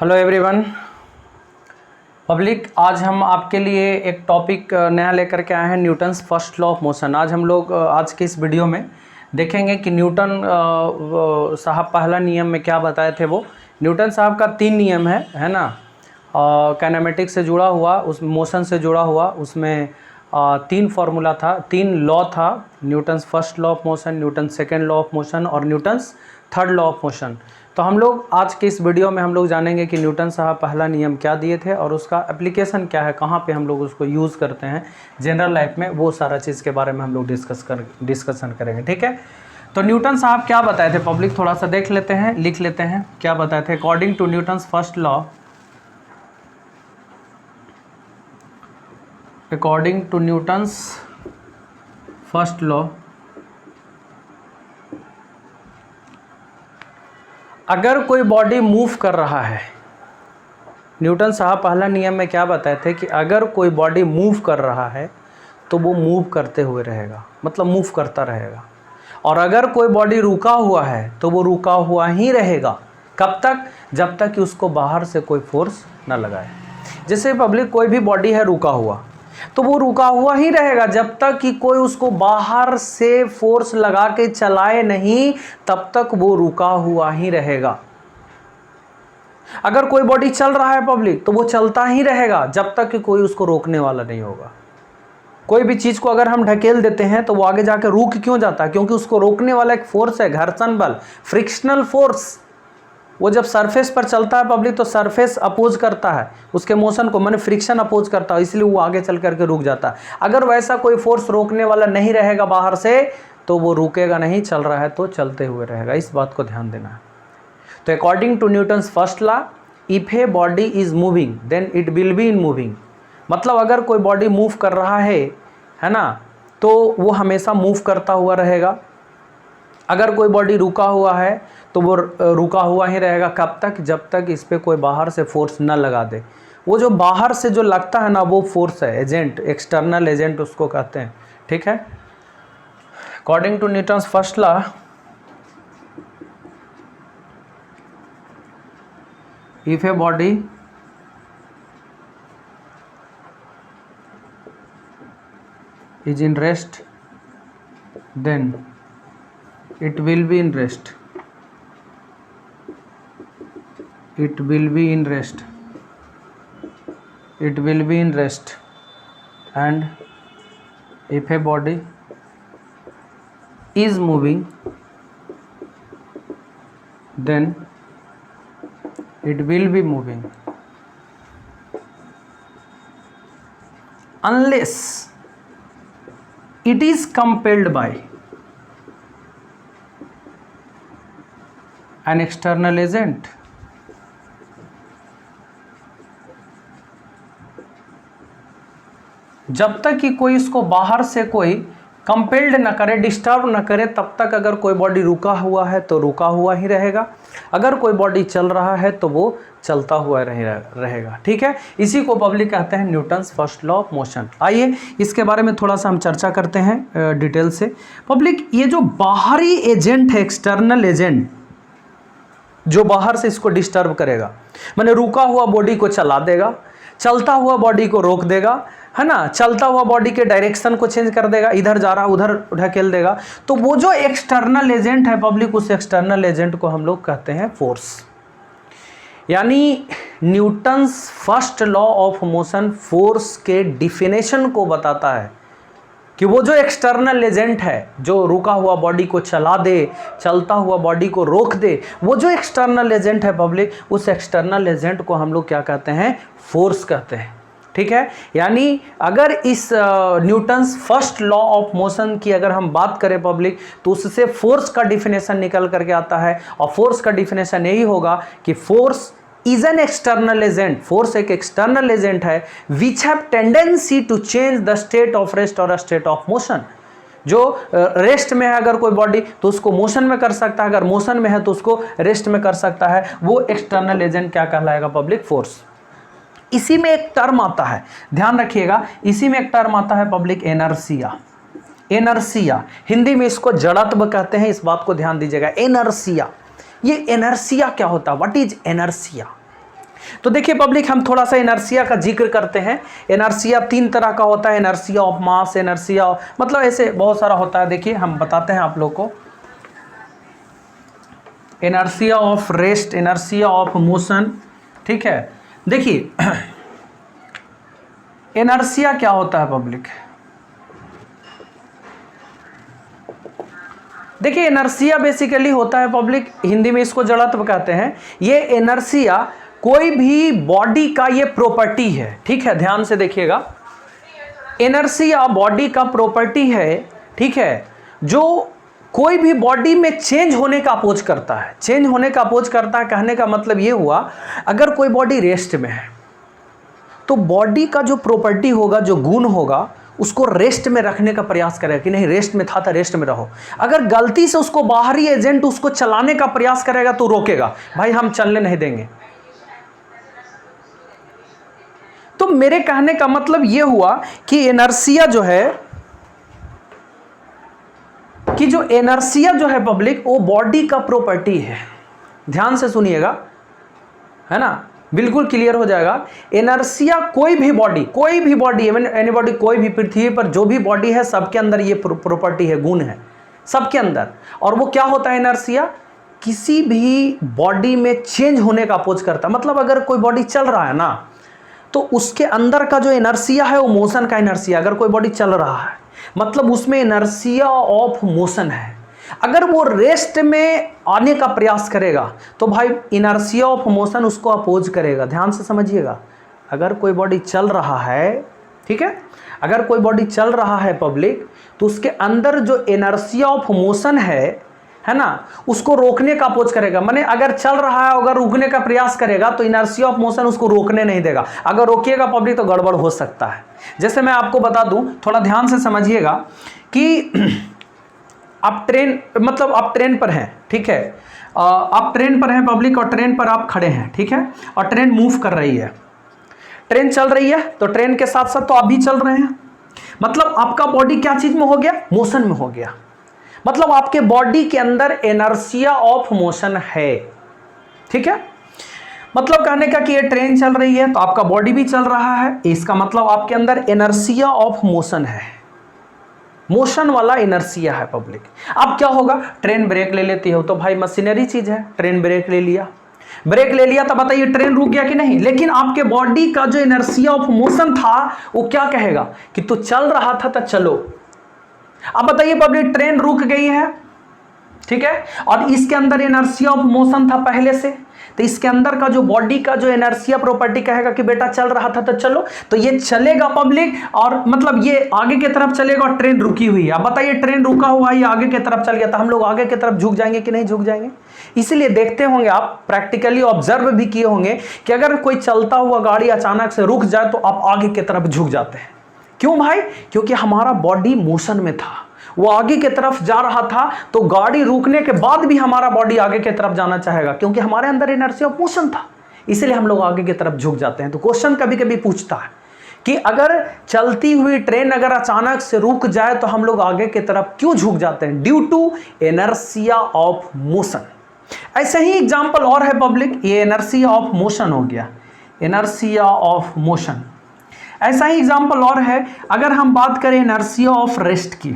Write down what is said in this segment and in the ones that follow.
Hello everyone public, आज हम आपके लिए एक टॉपिक नया लेकर के आए हैं, Newton's first law of motion. आज हम लोग आज के इस वीडियो में देखेंगे कि न्यूटन साहब पहला नियम में क्या बताए थे। वो न्यूटन साहब का 3 नियम है ना, काइनेमेटिक्स से जुड़ा हुआ, उस मोशन से जुड़ा हुआ, उसमें 3 फार्मूला था, 3 लॉ था, Newton's first law of motion, Newton second law of motion और Newton's third law of motion. तो हम लोग आज के इस वीडियो में हम लोग जानेंगे कि न्यूटन साहब पहला नियम क्या दिए थे और उसका एप्लीकेशन क्या है, कहाँ पे हम लोग उसको यूज़ करते हैं जनरल लाइफ में, वो सारा चीज़ के बारे में हम लोग डिस्कशन करेंगे। ठीक है, तो न्यूटन साहब क्या बताए थे पब्लिक, थोड़ा सा देख लेते हैं, लिख लेते हैं क्या बताए थे। According to Newton's first law, according to Newton's first law, अगर कोई बॉडी मूव कर रहा है, न्यूटन साहब पहला नियम में क्या बताए थे कि अगर कोई बॉडी मूव कर रहा है तो वो मूव करते हुए रहेगा, मतलब मूव करता रहेगा। और अगर कोई बॉडी रुका हुआ है तो वो रुका हुआ ही रहेगा। कब तक? जब तक कि उसको बाहर से कोई फोर्स ना लगाए। जैसे पब्लिक कोई भी बॉडी है रुका हुआ, तो वो रुका हुआ ही रहेगा जब तक कि कोई उसको बाहर से फोर्स लगा के चलाए नहीं, तब तक वो रुका हुआ ही रहेगा। अगर कोई बॉडी चल रहा है पब्लिक, तो वो चलता ही रहेगा जब तक कि कोई उसको रोकने वाला नहीं होगा। कोई भी चीज को अगर हम ढकेल देते हैं तो वो आगे जाके रुक क्यों जाता है? क्योंकि उसको रोकने वाला एक फोर्स है, घर्षण बल, फ्रिक्शनल फोर्स। वो जब सरफेस पर चलता है पब्लिक तो सरफेस अपोज करता है उसके मोशन को, माने फ्रिक्शन अपोज करता है, इसलिए वो आगे चल करके रुक जाता है। अगर वैसा कोई फोर्स रोकने वाला नहीं रहेगा बाहर से, तो वो रुकेगा नहीं, चल रहा है तो चलते हुए रहेगा। इस बात को ध्यान देना है। तो according to Newton's first law, if a body is moving then it will be in moving. मतलब अगर कोई बॉडी मूव कर रहा है ना, तो वो हमेशा मूव करता हुआ रहेगा। अगर कोई बॉडी रुका हुआ है तो वो रुका हुआ ही रहेगा। कब तक? जब तक इस पे कोई बाहर से फोर्स न लगा दे। वो जो बाहर से जो लगता है ना, वो फोर्स है, एजेंट, एक्सटर्नल एजेंट उसको कहते हैं। ठीक है, according to Newton's first law, if a body is in rest then it will be in rest, it will be in rest, it will be in rest, and if a body is moving then it will be moving unless it is compelled by an external agent। जब तक कि कोई इसको बाहर से कोई compelled न करे, डिस्टर्ब न करे, तब तक अगर कोई बॉडी रुका हुआ है तो रुका हुआ ही रहेगा। अगर कोई बॉडी चल रहा है तो वो चलता हुआ रहेगा। ठीक है, इसी को पब्लिक कहते हैं Newton's first law of motion. आइए इसके बारे में थोड़ा सा हम चर्चा करते हैं डिटेल से। पब्लिक, ये जो बाहरी एजेंट है, एक्सटर्नल एजेंट, जो बाहर से इसको डिस्टर्ब करेगा, माने रुका हुआ बॉडी को चला देगा, चलता हुआ बॉडी को रोक देगा, है ना, चलता हुआ बॉडी के डायरेक्शन को चेंज कर देगा, इधर जा रहा उधर ढकेल देगा, तो वो जो एक्सटर्नल एजेंट है पब्लिक, उस एक्सटर्नल एजेंट को हम लोग कहते हैं फोर्स। यानी Newton's first law of motion force के डिफिनेशन को बताता है कि वो जो एक्सटर्नल एजेंट है जो रुका हुआ बॉडी को चला दे, चलता हुआ बॉडी को रोक दे, वो जो एक्सटर्नल एजेंट है पब्लिक, उस एक्सटर्नल एजेंट को हम लोग क्या कहते हैं? फोर्स कहते हैं। ठीक है, यानी अगर इस Newton's first law of motion की अगर हम बात करें पब्लिक, तो उससे फोर्स का डिफिनेशन निकल करके आता है। और फोर्स का डिफिनेशन यही होगा कि force is an external agent, force एक एक्सटर्नल एजेंट है which have tendency to change the state of rest और स्टेट ऑफ मोशन। जो रेस्ट में है अगर कोई बॉडी तो उसको मोशन में कर सकता है, अगर मोशन में है तो उसको रेस्ट में कर सकता है। वो एक्सटर्नल एजेंट क्या कहलाएगा पब्लिक? फोर्स। इसी में एक टर्म आता है, ध्यान रखिएगा, इसी में एक टर्म आता है पब्लिक, एनर्सिया। एनर्सिया हिंदी में इसको जड़त्व कहते हैं, इस बात को ध्यान दीजिएगा। एनर्सिया, ये एनर्सिया क्या होता है? What is inertia? तो देखिए पब्लिक, हम थोड़ा सा इनर्शिया का जिक्र करते हैं। इनर्शिया 3 तरह का होता है, इनर्शिया ऑफ मास, इनर्शिया मतलब ऐसे बहुत सारा होता है। देखिए हम बताते हैं आप लोग को, inertia of rest, inertia of motion, ठीक है। देखिए इनर्शिया क्या होता है पब्लिक, देखिए इनर्शिया बेसिकली होता है पब्लिक, हिंदी में इसको जड़त्व कहते हैं। ये इनर्शिया कोई भी बॉडी का ये प्रॉपर्टी है, ठीक है, ध्यान से देखिएगा। इनर्शिया बॉडी का प्रॉपर्टी है, ठीक है, जो कोई भी बॉडी में चेंज होने का अपोज करता है। चेंज होने का अपोज करता है कहने का मतलब ये हुआ, अगर कोई बॉडी रेस्ट में है तो बॉडी का जो प्रॉपर्टी होगा, जो गुण होगा, उसको रेस्ट में रखने का प्रयास करेगा कि नहीं रेस्ट में था तो रेस्ट में रहो। अगर गलती से उसको बाहरी एजेंट उसको चलाने का प्रयास करेगा तो रोकेगा, भाई हम चलने नहीं देंगे। तो मेरे कहने का मतलब यह हुआ कि इनर्शिया जो है, कि जो इनर्शिया जो है पब्लिक, वो बॉडी का प्रॉपर्टी है। ध्यान से सुनिएगा, है ना, बिल्कुल क्लियर हो जाएगा। इनर्शिया कोई भी बॉडी एनीबॉडी, कोई भी पृथ्वी पर जो भी बॉडी है सबके अंदर ये प्रॉपर्टी है, गुण है सबके अंदर। और वो क्या होता है इनर्शिया, किसी भी बॉडी में चेंज होने का अपोज करता है। मतलब अगर कोई बॉडी चल रहा है ना, तो उसके अंदर का जो इनर्शिया है वो मोशन का इनर्शिया। अगर कोई बॉडी चल रहा है मतलब उसमें इनर्शिया ऑफ मोशन है। अगर वो रेस्ट में आने का प्रयास करेगा तो भाई इनर्शिया ऑफ मोशन उसको अपोज करेगा। ध्यान से समझिएगा, अगर कोई बॉडी चल रहा है, ठीक है, अगर कोई बॉडी चल रहा है पब्लिक, तो उसके अंदर जो इनर्शिया ऑफ मोशन है ना, उसको रोकने का अपोज करेगा। माने अगर चल रहा है, अगर रुकने का प्रयास करेगा तो इनर्शिया ऑफ मोशन उसको रोकने नहीं देगा। अगर रोकिएगा पब्लिक तो गड़बड़ हो सकता है। जैसे मैं आपको बता दूं, थोड़ा ध्यान से समझिएगा कि आप ट्रेन पर हैं, ठीक है, आप ट्रेन पर हैं पब्लिक, और ट्रेन पर आप खड़े हैं, ठीक है, और ट्रेन मूव कर रही है, ट्रेन चल रही है, तो ट्रेन के साथ साथ तो आप भी चल रहे हैं। मतलब आपका बॉडी क्या चीज में हो गया, मोशन में हो गया। मतलब आपके बॉडी के अंदर इनर्शिया ऑफ मोशन है, ठीक है। मतलब कहने का कि ये ट्रेन चल रही है तो आपका बॉडी भी चल रहा है, इसका मतलब आपके अंदर इनर्शिया ऑफ मोशन है, मोशन वाला इनर्शिया है पब्लिक। अब क्या होगा, ट्रेन ब्रेक ले लेती हो तो भाई मशीनरी चीज है, ट्रेन ब्रेक ले लिया तो बताइए ट्रेन रुक गया कि नहीं। लेकिन आपके बॉडी का जो इनर्शिया ऑफ मोशन था वो क्या कहेगा कि तू चल रहा था तो चलो। अब बताइए पब्लिक, ट्रेन रुक गई है, ठीक है, और इसके अंदर इनर्शिया ऑफ मोशन था पहले से, तो इसके अंदर का जो बॉडी का जो इनर्शिया प्रॉपर्टी कहेगा कि बेटा चल रहा था तो चलो, तो ये चलेगा पब्लिक, और मतलब ये आगे की तरफ चलेगा और ट्रेन रुकी हुई है। अब बताइए ट्रेन रुका हुआ है, ये आगे की तरफ चल गया, तो हम लोग आगे की तरफ झुक जाएंगे कि नहीं झुक जाएंगे। इसीलिए देखते होंगे आप, प्रैक्टिकली ऑब्जर्व भी किए होंगे कि अगर कोई चलता हुआ गाड़ी अचानक से रुक जाए तो आप आगे की तरफ झुक जाते हैं। क्यों भाई, क्योंकि हमारा बॉडी मोशन में था, वो आगे की तरफ जा रहा था, तो गाड़ी रुकने के बाद भी हमारा बॉडी आगे की तरफ जाना चाहेगा क्योंकि हमारे अंदर इनर्शिया ऑफ मोशन था, इसलिए हम लोग आगे की तरफ झुक जाते हैं। तो क्वेश्चन कभी कभी पूछता है कि अगर चलती हुई ट्रेन अगर अचानक से रुक जाए तो हम लोग आगे की तरफ क्यों झुक जाते हैं, due to inertia of motion. ऐसे ही एग्जाम्पल और है पब्लिक, ये इनर्शिया ऑफ मोशन हो गया, इनर्शिया ऑफ मोशन। ऐसा ही एग्जाम्पल और है, अगर हम बात करें इनर्शिया ऑफ रेस्ट की,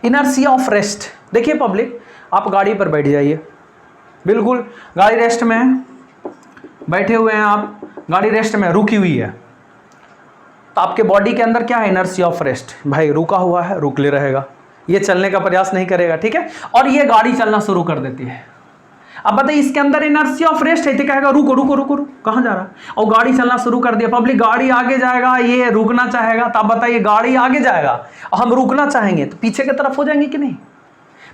इनर्शिया ऑफ रेस्ट। देखिए पब्लिक, आप गाड़ी पर बैठ जाइए, बिल्कुल गाड़ी रेस्ट में है, बैठे हुए हैं आप, गाड़ी रेस्ट में रुकी हुई है, तो आपके बॉडी के अंदर क्या है, इनर्शिया ऑफ रेस्ट। भाई रुका हुआ है, रुक ले रहेगा, ये चलने का प्रयास नहीं करेगा, ठीक है, और ये गाड़ी चलना शुरू कर देती है। अब बताइए इसके अंदर इनर्शिया ऑफ रेस्ट है तो कहेगा रुको रुको रुको रुको, कहाँ जा रहा, और गाड़ी चलना शुरू कर दिया पब्लिक, गाड़ी आगे जाएगा, ये रुकना चाहेगा, तो आप बताइए गाड़ी आगे जाएगा और हम रुकना चाहेंगे तो पीछे की तरफ हो जाएंगे कि नहीं।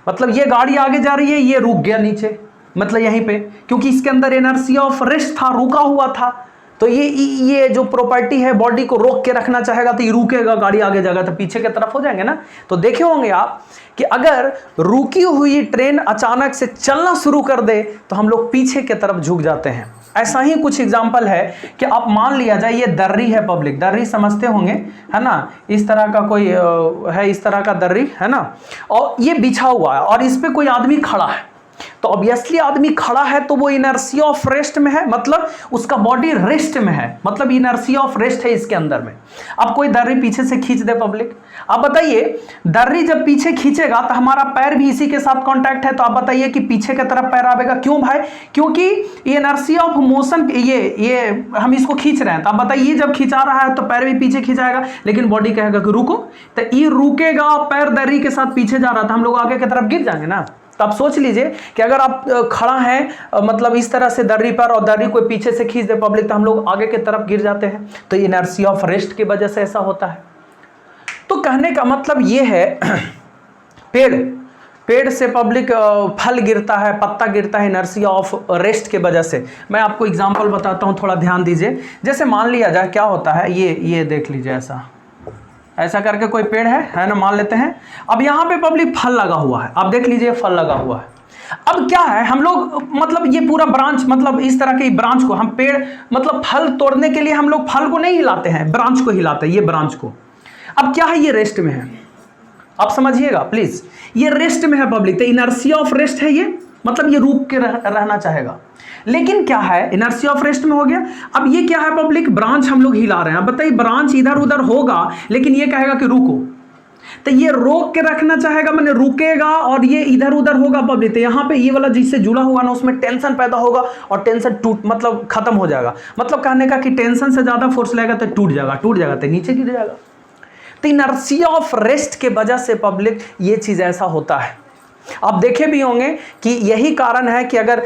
मतलब ये गाड़ी आगे जा रही है, ये रुक गया नीचे, मतलब यहीं पे, क्योंकि इसके अंदर इनर्शिया ऑफ रेस्ट था, रुका हुआ था। तो ये जो प्रॉपर्टी है बॉडी को रोक के रखना चाहेगा तो ये रुकेगा, गाड़ी आगे जाएगा तो पीछे की तरफ हो जाएंगे ना। तो देखे होंगे आप कि अगर रुकी हुई ट्रेन अचानक से चलना शुरू कर दे तो हम लोग पीछे की तरफ झुक जाते हैं। ऐसा ही कुछ एग्जाम्पल है कि आप मान लिया जाए ये दर्री है पब्लिक, दर्री समझते होंगे, है ना, इस तरह का कोई है, इस तरह का दर्री है ना, और ये बिछा हुआ है और इस पे कोई आदमी खड़ा है। तो ऑब्वियसली आदमी खड़ा है तो वो इनर्शिया ऑफ रेस्ट में है, मतलब उसका बॉडी रेस्ट में है, मतलब इनर्शिया ऑफ रेस्ट है इसके अंदर में। अब कोई दर्री पीछे से खींच दे पब्लिक, आप बताइए दर्री जब पीछे खींचेगा तो हमारा पैर भी इसी के साथ कांटेक्ट है, तो आप बताइए कि पीछे की तरफ पैर आएगा। क्यों भाई? क्योंकि इनर्शिया ऑफ मोशन, ये हम इसको खींच रहे हैं, तो आप बताइए जब खिंचा रहा है तो पैर भी पीछे खिंचाएगा, लेकिन बॉडी कहेगा कि रुको, तो ये रुकेगा, पैर दर्री के साथ पीछे जा रहा था, हम लोग आगे की तरफ गिर जाएंगे ना। तो आप सोच लीजिए कि अगर आप खड़ा हैं मतलब इस तरह से दर्री पर, और दर्री कोई पीछे से खींच दे पब्लिक, तो हम लोग आगे की तरफ गिर जाते हैं। तो इनर्शिया ऑफ रेस्ट की वजह से ऐसा होता है। तो कहने का मतलब ये है पेड़ से पब्लिक फल गिरता है, पत्ता गिरता है इनर्शिया ऑफ रेस्ट के वजह से। मैं आपको एग्जांपल बताता हूं, थोड़ा ध्यान दीजिए। जैसे मान लिया जाए क्या होता है, ये देख लीजिए, ऐसा करके कोई पेड़ है ना, मान लेते हैं। अब यहाँ पे पब्लिक फल लगा हुआ है, आप देख लीजिए फल लगा हुआ है। अब क्या है, हम लोग मतलब ये पूरा ब्रांच, मतलब इस तरह के ब्रांच को हम पेड़ मतलब फल तोड़ने के लिए हम लोग फल को नहीं हिलाते हैं, ब्रांच को हिलाते हैं, ये ब्रांच को। अब क्या है, ये रेस्ट में है, आप समझिएगा प्लीज, ये रेस्ट में है पब्लिक। तो इनर्शिया ऑफ रेस्ट है ये, मतलब ये रुक के रहना चाहेगा। लेकिन क्या है, इनर्शिया ऑफ रेस्ट में हो गया। अब ये क्या है पब्लिक, ब्रांच हम लोग हिला रहे हैं। अब बताइए ब्रांच इधर उधर होगा, लेकिन ये कहेगा कि रुको, तो ये रोक के रखना चाहेगा, मैंने रुकेगा, और ये इधर उधर होगा पब्लिक। तो यहाँ पे ये वाला जिससे जुड़ा हुआ ना, उसमें टेंशन पैदा होगा, और टेंशन मतलब खत्म हो जाएगा। मतलब कहने का कि टेंशन से ज्यादा फोर्स लगेगा तो टूट जाएगा तो नीचे गिर जाएगा। तो इनर्शिया ऑफ रेस्ट के वजह से पब्लिक ये चीज ऐसा होता है। आप देखे भी होंगे कि यही कारण है कि अगर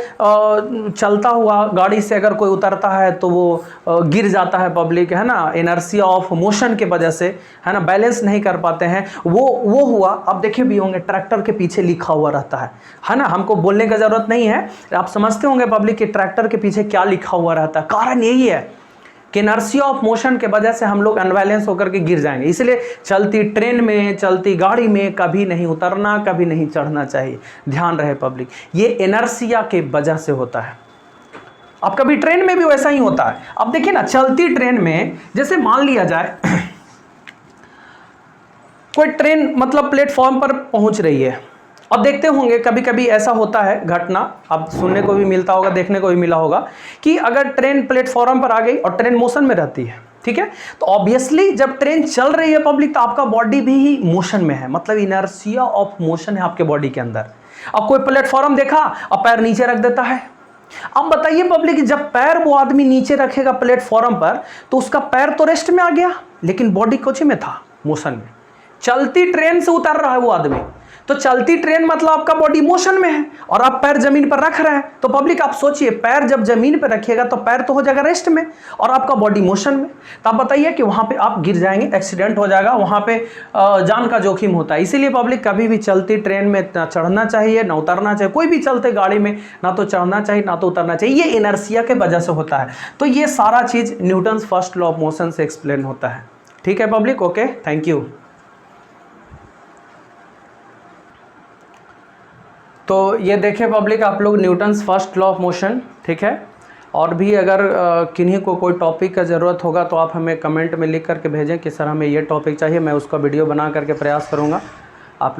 चलता हुआ गाड़ी से अगर कोई उतरता है तो वो गिर जाता है पब्लिक, है ना, इनर्शिया ऑफ मोशन के वजह से, है ना, बैलेंस नहीं कर पाते हैं। वो हुआ। आप देखे भी होंगे ट्रैक्टर के पीछे लिखा हुआ रहता है ना, हमको बोलने की जरूरत नहीं है, आप समझते होंगे पब्लिक कि ट्रैक्टर के पीछे क्या लिखा हुआ रहता है। कारण यही है कि इनर्शिया ऑफ मोशन के वजह से हम लोग अनबैलेंस होकर के गिर जाएंगे। इसलिए चलती ट्रेन में, चलती गाड़ी में कभी नहीं उतरना, कभी नहीं चढ़ना चाहिए। ध्यान रहे पब्लिक, ये इनर्शिया के वजह से होता है। अब कभी ट्रेन में भी वैसा ही होता है। अब देखिए ना, चलती ट्रेन में जैसे मान लिया जाए कोई ट्रेन मतलब प्लेटफॉर्म पर पहुंच रही है। अब देखते होंगे कभी कभी ऐसा होता है घटना, अब सुनने को भी मिलता होगा, देखने को भी मिला होगा, कि अगर ट्रेन प्लेटफॉर्म पर आ गई और ट्रेन मोशन में रहती है, ठीक है, तो ऑब्वियसली जब ट्रेन चल रही है पब्लिक, तो आपका बॉडी भी ही मोशन में है, मतलब इनर्शिया ऑफ मोशन है आपके बॉडी के अंदर। अब कोई प्लेटफॉर्म देखा और पैर नीचे रख देता है। अब बताइए पब्लिक, जब पैर वो आदमी नीचे रखेगा प्लेटफॉर्म पर, तो उसका पैर तो रेस्ट में आ गया, लेकिन बॉडी कुछ में था, मोशन में। चलती ट्रेन से उतर रहा है वो आदमी, तो चलती ट्रेन मतलब आपका बॉडी मोशन में है, और आप पैर जमीन पर रख रहे हैं। तो पब्लिक आप सोचिए, पैर जब जमीन पर रखिएगा तो पैर तो हो जाएगा रेस्ट में, और आपका बॉडी मोशन में। तो आप बताइए कि वहां पे आप गिर जाएंगे, एक्सीडेंट हो जाएगा, वहां पे जान का जोखिम होता है। इसीलिए पब्लिक कभी भी चलती ट्रेन में ना चढ़ना चाहिए ना उतरना चाहिए। कोई भी चलते गाड़ी में ना तो चढ़ना चाहिए ना तो उतरना चाहिए। ये इनर्शिया के वजह से होता है। तो ये सारा चीज Newton's first law of motion से एक्सप्लेन होता है। ठीक है पब्लिक, ओके, थैंक यू। तो ये देखें पब्लिक आप लोग Newton's first law of motion, ठीक है। और भी अगर किन्हीं को कोई टॉपिक का ज़रूरत होगा तो आप हमें कमेंट में लिख करके भेजें कि सर हमें ये टॉपिक चाहिए, मैं उसका वीडियो बना करके प्रयास करूँगा आप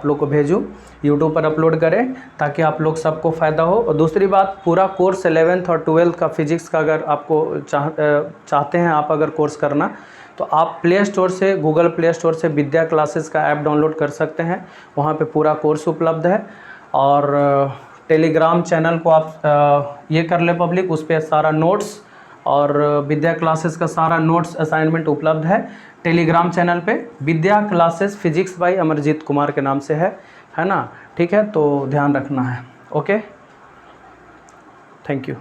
लोग को भेजूँ, यूट्यूब पर अपलोड करें, ताकि आप लोग सबको फ़ायदा हो। और दूसरी बात, पूरा कोर्स 11th और 12th का फिजिक्स का अगर आपको चाहते हैं आप अगर कोर्स करना, तो आप प्ले स्टोर से, गूगल प्ले स्टोर से विद्या क्लासेस का ऐप डाउनलोड कर सकते हैं। वहाँ पे पूरा कोर्स उपलब्ध है। और टेलीग्राम चैनल को आप ये कर ले पब्लिक, उस पर सारा नोट्स और विद्या क्लासेस का सारा नोट्स असाइनमेंट उपलब्ध है टेलीग्राम चैनल पे। Vidya classes physics by Amarjeet Kumar के नाम से है ना, ठीक है। तो ध्यान रखना है, ओके, थैंक यू।